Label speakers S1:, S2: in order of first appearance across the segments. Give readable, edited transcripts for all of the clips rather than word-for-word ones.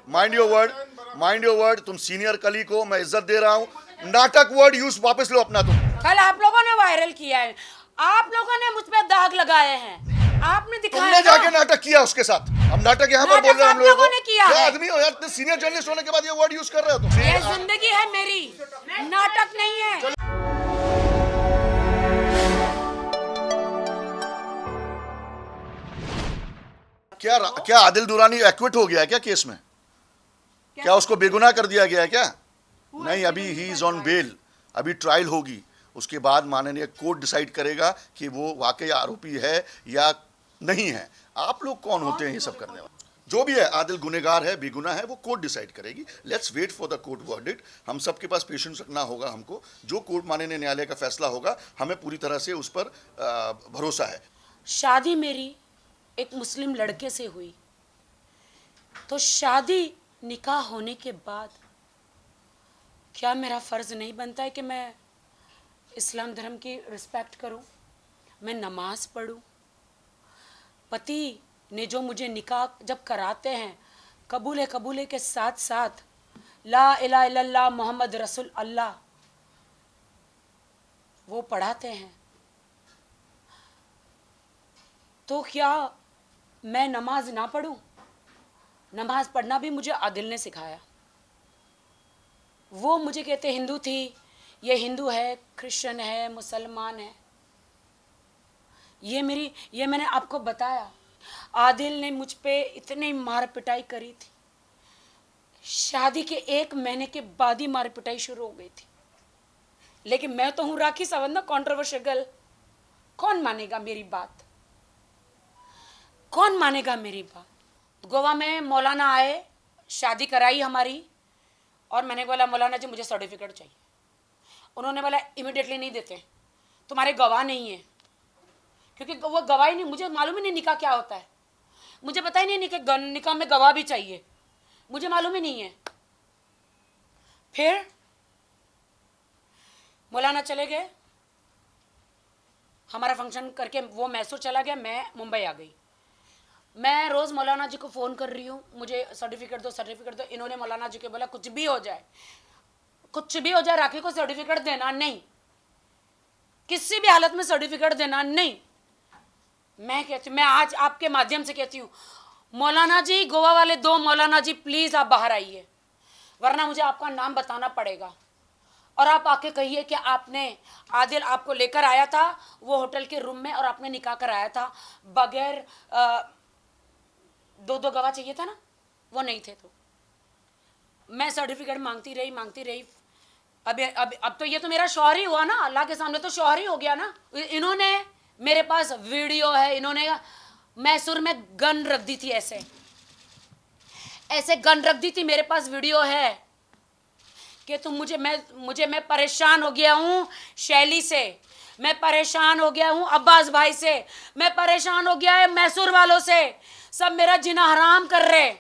S1: Mind your word. तुम senior कली को मैं इज्जत दे रहा हूँ। नाटक वर्ड यूज वापस लो अपना। तुम
S2: कल आप लोगों ने वायरल किया है, आप लोगों ने मुझ पे दाग लगाए हैं, आपने दिखाया
S1: तुमने
S2: ना?
S1: जाके नाटक किया उसके साथ। हम नाटक यहाँ पर बोल रहे हैं हम
S2: आप लोगों
S1: लोगों
S2: ने
S1: को।
S2: किया
S1: क्या
S2: है।
S1: आदमी हो यार, इतने सीनियर जर्नलिस्ट होने के बाद ये वर्ड यूज कर रहे हो तुम।
S2: ये जिंदगी है मेरी, नाटक नहीं है।
S1: क्या आदिल दुरानी एक्विट हो गया है क्या केस में? क्या उसको बेगुनाह कर दिया गया है क्या? नहीं, अभी ही इज ऑन बेल। अभी ट्रायल होगी, उसके बाद माननीय कोर्ट डिसाइड करेगा कि वो वाकई आरोपी है या नहीं है। आप लोग कौन होते हैं ये सब करने वाले? जो भी है, आदिल गुनहगार है बेगुनाह है, वो कोर्ट डिसाइड करेगी। Let's wait for the court verdict. हम सबके पास पेशेंस रखना होगा हमको। जो कोर्ट माननीय न्यायालय का फैसला होगा, हमें पूरी तरह से उस पर भरोसा है।
S2: शादी मेरी एक मुस्लिम लड़के से हुई, तो शादी निकाह होने के बाद क्या मेरा फर्ज नहीं बनता है कि मैं इस्लाम धर्म की रिस्पेक्ट करूं, मैं नमाज पढ़ूं? पति ने जो मुझे निकाह जब कराते हैं, कबूले के साथ साथ ला इलाहा इल्लल्लाह मोहम्मद रसूल अल्लाह वो पढ़ाते हैं, तो क्या मैं नमाज ना पढ़ूं? नमाज पढ़ना भी मुझे आदिल ने सिखाया। वो मुझे कहते हिंदू थी, ये हिंदू है, क्रिश्चियन है, मुसलमान है। ये मैंने आपको बताया। आदिल ने मुझ पे इतनी मार पिटाई करी थी, शादी के 1 महीने के बाद ही मार पिटाई शुरू हो गई थी। लेकिन मैं तो हूँ राखी सावंत ना, कंट्रोवर्शियल। कौन मानेगा मेरी बात? कौन मानेगा मेरी बात? गोवा में मौलाना आए, शादी कराई हमारी, और मैंने बोला मौलाना जी मुझे सर्टिफिकेट चाहिए। उन्होंने बोला इमीडिएटली नहीं देते, तुम्हारे गवाह नहीं है। क्योंकि वो गवाह ही नहीं, मुझे मालूम ही नहीं निकाह क्या होता है, मुझे पता ही नहीं कि निकाह में गवाह भी चाहिए, मुझे मालूम ही नहीं है। फिर मौलाना चले गए, हमारा फंक्शन करके वो मैसूर चला गया, मैं मुंबई आ गई। मैं रोज़ मौलाना जी को फ़ोन कर रही हूँ, मुझे सर्टिफिकेट दो, सर्टिफिकेट दो। इन्होंने मौलाना जी को बोला कुछ भी हो जाए, कुछ भी हो जाए, राखी को सर्टिफिकेट देना नहीं, किसी भी हालत में सर्टिफिकेट देना नहीं। मैं कहती हूँ, मैं आज आपके माध्यम से कहती हूँ, मौलाना जी, गोवा वाले 2 मौलाना जी, प्लीज़ आप बाहर आइए, वरना मुझे आपका नाम बताना पड़ेगा। और आप आके कहिए कि आपने, आदिल आपको लेकर आया था वो होटल के रूम में और आपने निकाह कराया था बगैर 2 गवाह चाहिए था ना, वो नहीं थे। तो मैं सर्टिफिकेट मांगती रही। अब तो ये तो मेरा शौहर ही हुआ ना, अल्लाह के सामने तो शौहर ही हो गया ना। इन्होंने, मेरे पास वीडियो है, इन्होंने मैसूर में गन रख दी थी, ऐसे गन रख दी थी, मेरे पास वीडियो है कि तुम मैं परेशान हो गया हूँ शैली से, मैं परेशान हो गया हूँ अब्बास भाई से, मैं परेशान हो गया है मैसूर वालों से, सब मेरा जीना हराम कर रहे,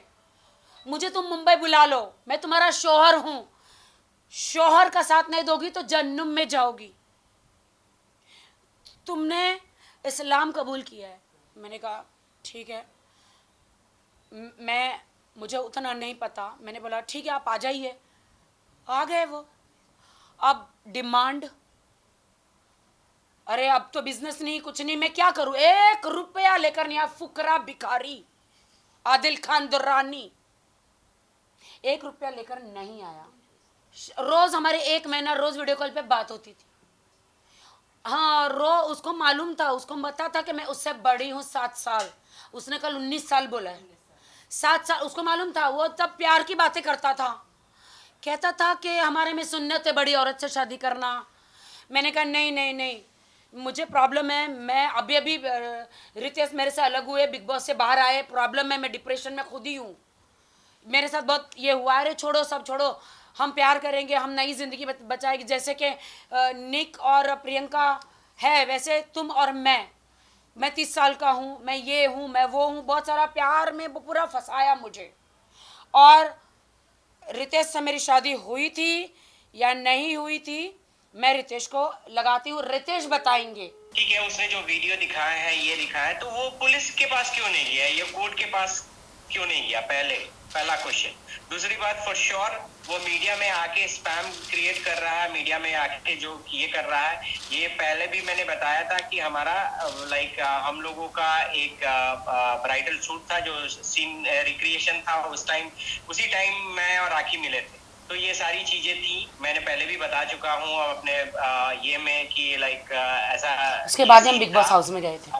S2: मुझे तुम मुंबई बुला लो, मैं तुम्हारा शौहर हूँ, शौहर का साथ नहीं दोगी तो जहन्नुम में जाओगी। तुमने इस्लाम कबूल किया है। मैंने कहा ठीक है, मुझे उतना नहीं पता। मैंने बोला ठीक है आप आ जाइए। आ गए वो। अब डिमांड, अरे अब तो बिजनेस नहीं, कुछ नहीं, मैं क्या करूं? 1 रुपया लेकर नहीं आया, फुकरा भिखारी आदिल खान दुर्रानी 1 रुपया लेकर नहीं आया। रोज हमारे 1 महीना रोज वीडियो कॉल पे बात होती थी। हाँ, उसको मालूम था, उसको पता था कि मैं उससे बड़ी हूँ 7 साल। उसने कल 19 साल बोला है, 7 साल उसको मालूम था। वो तब प्यार की बातें करता था, कहता था कि हमारे में सुन्नत है बड़ी औरत से शादी करना। मैंने कहा नहीं, मुझे प्रॉब्लम है, मैं अभी रितेश मेरे से अलग हुए, बिग बॉस से बाहर आए, प्रॉब्लम है, मैं डिप्रेशन में खुद ही हूँ, मेरे साथ बहुत ये हुआ। अरे छोड़ो, सब छोड़ो, हम प्यार करेंगे, हम नई ज़िंदगी बचाएंगे। जैसे कि निक और प्रियंका है, वैसे तुम और मैं 30 साल का हूँ, मैं ये हूँ, मैं वो हूँ। बहुत सारा प्यार में पूरा फंसाया मुझे। और रितेश से मेरी शादी हुई थी या नहीं हुई थी, मैं रितेश को लगाती हूँ, रितेश बताएंगे।
S3: ठीक है, उसने जो वीडियो दिखाया है, ये दिखाया है, तो वो पुलिस के पास क्यों नहीं गया, ये कोर्ट के पास क्यों नहीं गया पहले? पहला क्वेश्चन। दूसरी बात, फॉर श्योर वो मीडिया में आके स्पैम क्रिएट कर रहा है, मीडिया में आके जो ये कर रहा है, ये पहले भी मैंने बताया था कि हमारा लाइक हम लोगों का एक ब्राइडल शूट था, जो सीन रिक्रिएशन था उस टाइम, उसी टाइम मैं और राखी मिले थे। तो ये सारी चीजें थी, मैंने पहले भी बता चुका हूँ अपने ये में कि लाइक ऐसा।
S2: उसके बाद हम बिग बॉस हाउस में गए थे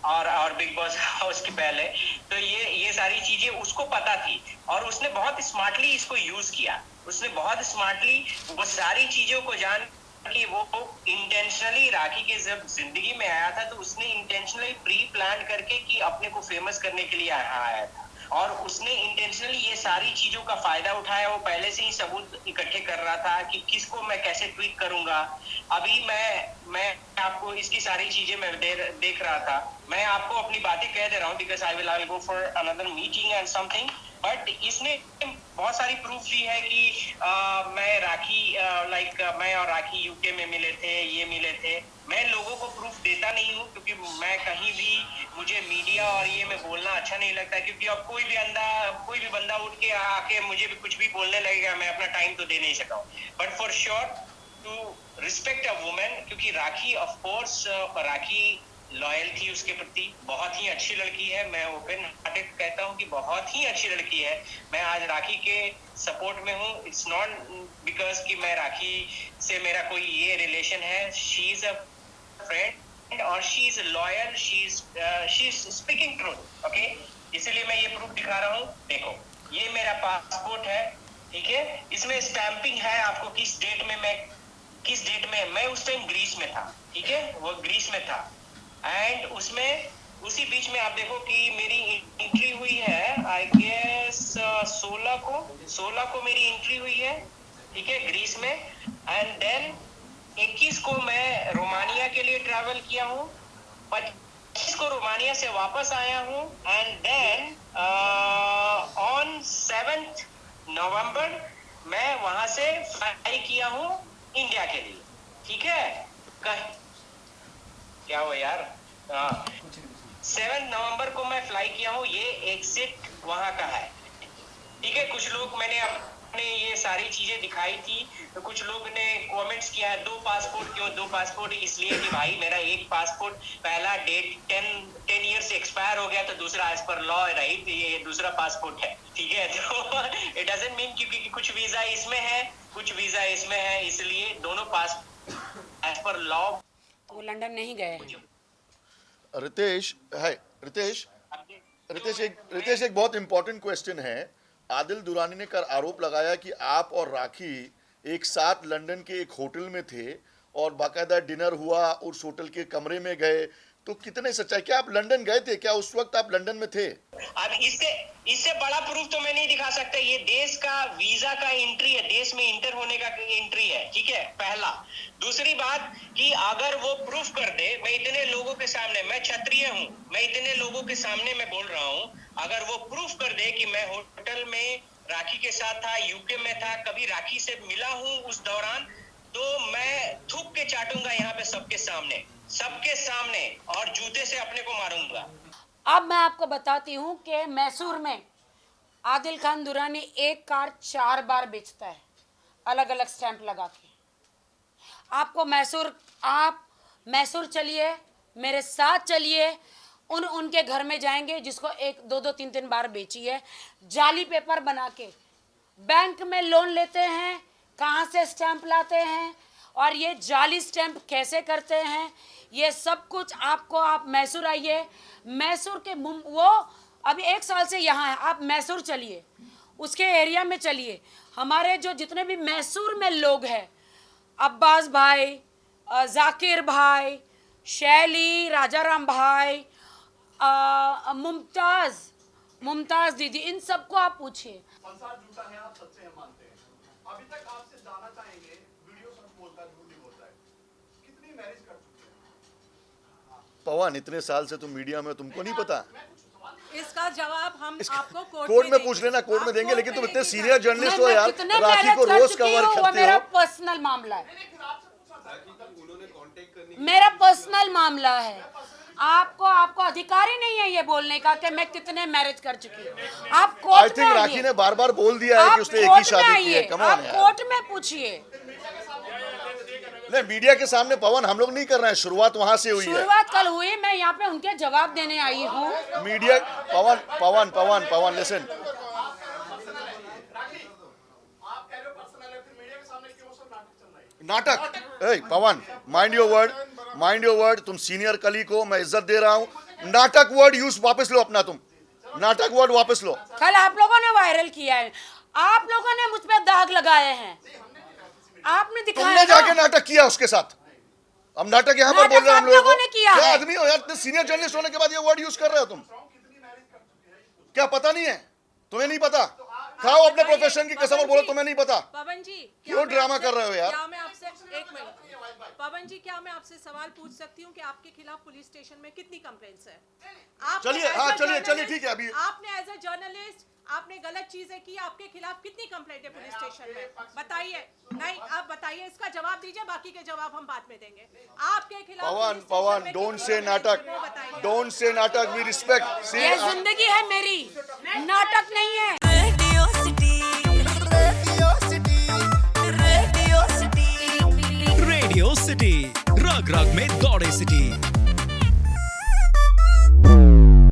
S3: और बिग बॉस हाउस के पहले, तो ये सारी चीजें उसको पता थी और उसने बहुत स्मार्टली इसको यूज किया। उसने बहुत स्मार्टली वो सारी चीजों को जान कि वो इंटेंशनली राखी के जब जिंदगी में आया था तो उसने इंटेंशनली प्री प्लान करके कि अपने को फेमस करने के लिए आया था, और उसने इंटेंशनली ये सारी चीजों का फायदा उठाया। वो पहले से ही सबूत इकट्ठे कर रहा था कि किसको मैं कैसे ट्वीट करूंगा। अभी मैं आपको इसकी सारी चीजें मैं देख रहा था, मैं आपको अपनी बातें कह दे रहा हूँ because I will go for another meeting and something, but इसने बहुत सारी प्रूफ दी है कि मैं राखी लाइक मैं और राखी यूके में मिले थे, ये मिले थे। मैं लोगों को प्रूफ देता नहीं हूँ क्योंकि मैं कहीं भी, मुझे मीडिया और ये में बोलना अच्छा नहीं लगता, क्योंकि अब कोई भी बंदा उठ के आके मुझे भी कुछ भी बोलने लगेगा, मैं अपना टाइम तो दे नहीं सका हूँ। But for sure to respect a women, क्योंकि Rakhi of course Rakhi loyal थी उसके प्रति, बहुत ही अच्छी लड़की है। मैं ओपन हार्टेड कहता हूँ कि बहुत ही अच्छी लड़की है। मैं आज राखी के सपोर्ट में हूँ। इट्स नॉट बिकॉज कि मैं राखी से मेरा कोई ये रिलेशन है। शी इज अ फ्रेंड और she is loyal, she is speaking truth, okay. इसीलिए मैं ये प्रूफ दिखा रहा हूँ। देखो, ये मेरा पासपोर्ट है, ठीक है। इसमें स्टैंपिंग है आपको किस डेट में मैं उस टाइम ग्रीस में था, ठीक है, वो ग्रीस में था। एंड उसमें उसी बीच में आप देखो कि मेरी एंट्री हुई है, आई गेस 16 को मेरी एंट्री हुई है, ठीक है, ग्रीस में। एंड देन 21 को मैं रोमानिया के लिए ट्रैवल किया हूँ, 25 को रोमानिया से वापस आया हूँ। एंड देन ऑन 7 नवंबर मैं वहां से फ्लाई किया हूँ इंडिया के लिए, ठीक है। क्या हो यार, 7 नवंबर को मैं फ्लाई किया हूँ, ये एग्जिट वहां का है, ठीक है। कुछ लोग, मैंने अपने ये सारी चीजें दिखाई थी तो कुछ लोग ने कमेंट्स किया है 2 पासपोर्ट क्यों, 2 पासपोर्ट इसलिए कि भाई मेरा एक पासपोर्ट पहला डेट 10 ईयर से एक्सपायर हो गया, तो दूसरा एज पर लॉ राइट ये दूसरा पासपोर्ट है, ठीक है। तो इट डजंट मीन क्योंकि कुछ वीजा इसमें है, कुछ वीजा इसमें है, इसलिए दोनों पासपोर्ट एज पर लॉ।
S2: वो लंदन नहीं गए हैं।
S1: रितेश है, रितेश रितेश एक बहुत इंपॉर्टेंट क्वेश्चन है। आदिल दुरानी ने कर आरोप लगाया कि आप और राखी एक साथ लंदन के एक होटल में थे और बाकायदा डिनर हुआ, उस होटल के कमरे में गए, तो कितने सच्चाई, क्या आप लंदन गए थे, क्या उस वक्त आप लंदन में थे?
S3: अब इससे बड़ा प्रूफ तो मैं नहीं दिखा सकता। ये देश का वीजा का एंट्री है, देश में इंटर होने का एंट्री है, ठीक है, पहला। दूसरी बात कि अगर वो प्रूफ कर दे, मैं इतने लोगों के सामने, मैं क्षत्रिय हूँ, मैं इतने लोगों के सामने मैं बोल रहा हूँ, अगर वो प्रूफ कर दे कि मैं होटल में राखी के साथ था, यूके में था, कभी राखी से मिला हूँ उस दौरान, तो मैं थूक के चाटूंगा यहाँ पे सबके सामने और जूते से अपने को मारूंगा।
S2: अब मैं आपको बताती हूँ कि मैसूर में आदिल खान दुरानी एक कार 4 बार बेचता है, अलग अलग स्टैंप लगा के। आपको आप मैसूर चलिए, मेरे साथ चलिए, उनके घर में जाएंगे जिसको 1 2 3 बार बेची है, जाली पेपर बना के बैंक में लोन लेते हैं, कहाँ से स्टैंप लाते हैं और ये जाली स्टैंप कैसे करते हैं, ये सब कुछ आपको, आप मैसूर आइए, मैसूर के वो अभी 1 साल से यहाँ है, आप मैसूर चलिए, उसके एरिया में चलिए, हमारे जो जितने भी मैसूर में लोग हैं, अब्बास भाई, जाकिर भाई, शैली, राजाराम भाई, मुमताज दीदी, इन सबको आप पूछिए।
S4: संसार झूठा है, आप सच्चे हैं मानते हैं। अभी तक आपसे जानना चाहेंगे, वीडियो सच बोलता है, झूठ नहीं बोलता है, कितनी मैरिज कर चुके हैं?
S1: पवन, इतने साल से तुम मीडिया में, तुमको नहीं पता?
S5: इसका जवाब हम आपको
S1: कोर्ट में पूछ लेना, कोर्ट में देंगे, लेकिन तुम इतने सीनियर जर्नलिस्ट हो यार, राखी को रोज कवर करते हो।
S2: मेरा पर्सनल मामला है, मेरा पर्सनल मामला है। आपको अधिकार ही नहीं है ये बोलने का कि मैं कितने मैरिज कर चुकी हूँ। आप
S1: आई
S2: कोर्ट में
S1: थिंक राखी
S2: आइए,
S1: ने बार बार बोल दिया है
S2: आप
S1: कि उसने एक ही
S2: कोर्ट में
S1: शादी की है।
S2: आइए,
S1: कम
S2: आप
S1: ऑन यार।
S2: कोर्ट में पूछिए।
S1: नहीं, मीडिया के सामने पवन हम लोग नहीं कर रहे हैं, शुरुआत वहां से हुई है।
S2: शुरुआत कल हुई, मैं यहाँ पे उनके जवाब देने आई हूँ।
S1: मीडिया पवन पवन पवन पवन लिसन,
S4: आप कह रहे हो पर्सनल है, फिर मीडिया के सामने क्यों सब नाटक चल रहा है?
S1: नाटक। ए Pawan, mind your word, mind your word. तुम सीनियर कलीग हो, मैं इज्जत दे रहा हूँ। नाटक वर्ड यूज वापस लो अपना, तुम नाटक वर्ड वापस लो।
S2: कल आप लोगों ने वायरल किया है, आप लोगों ने मुझ पे दाग लगाए हैं, आपने दिखाया
S1: तुमने जाके
S2: ना।
S1: नाटक किया उसके साथ। हम नाटक यहाँ पर
S2: नाटक
S1: बोल रहे हैं हम
S2: आप
S1: लोगों
S2: लोगों
S1: को।
S2: ने किया
S1: क्या
S2: है।
S1: आदमी हो यार, इतने सीनियर जर्नलिस्ट होने के बाद ये वर्ड यूज कर रहे हो तुम? क्या पता नहीं है? तुम्हें नहीं पता? खाओ अपने प्रोफेशन की कसम और बोलो तुम्हें नहीं पता।
S5: पवन जी,
S1: क्यों
S5: मैं
S1: ड्रामा
S5: आपसे-
S1: कर रहे हो यार?
S5: क्या मैं आपसे एक मिनट, पवन जी, क्या मैं आपसे सवाल पूछ सकती हूँ कि आपके खिलाफ पुलिस स्टेशन में कितनी कंप्लेंट्स है? आपने
S1: चलिए,
S5: as a
S1: हाँ, चलिए,
S5: journalist-
S1: चलिए, ठीक है, अभी-
S5: आपने एज अ जर्नलिस्ट आपने गलत चीजें की, आपके खिलाफ कितनी कंप्लेंट है पुलिस स्टेशन में? बताइए। नहीं, आप बताइए, इसका जवाब दीजिए, बाकी के जवाब हम बाद में देंगे। आपके खिलाफ
S1: पवन
S5: पुलिस स्टेशन
S1: पवन
S5: में
S1: डोंट
S5: कितनी
S1: से
S5: complaints
S1: नाटक,
S5: है, वो बताइए।
S1: डोंट से नाटक, वी रिस्पेक्ट।
S2: ये जिंदगी है मेरी, नाटक नहीं है।
S6: रेडियो सिटी रग रग में दौड़े सिटी।